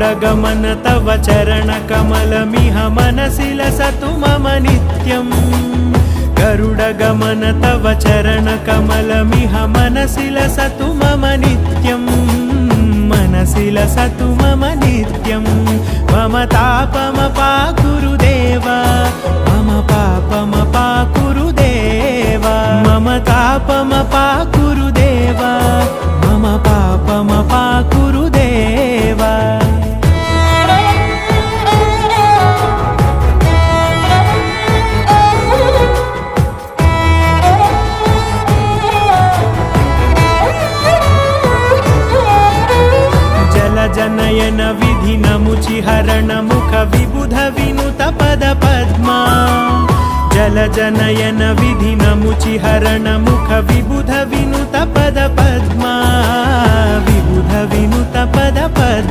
गरुडगमन तव चरणकमलमिह मनसि लसतु मम नित्यम् गरुडगमन तव चरणकमलमिह मनसि लसतु मम नित्यम् मनसि लसतु मम नित्यम् मम तापमपाकुरुदेव मम पापमपाकुरुदेव मम तापमपाकुरुदेव मम पापमपाकुरुदेव जनयन विधि नमुचिहरण मुख विबुध विनुत पद पद्मा जल जनयन विधि नमुचिहरण मुख विबुध विनुत पद पद्मा विबुध विनुत पद पद्मा।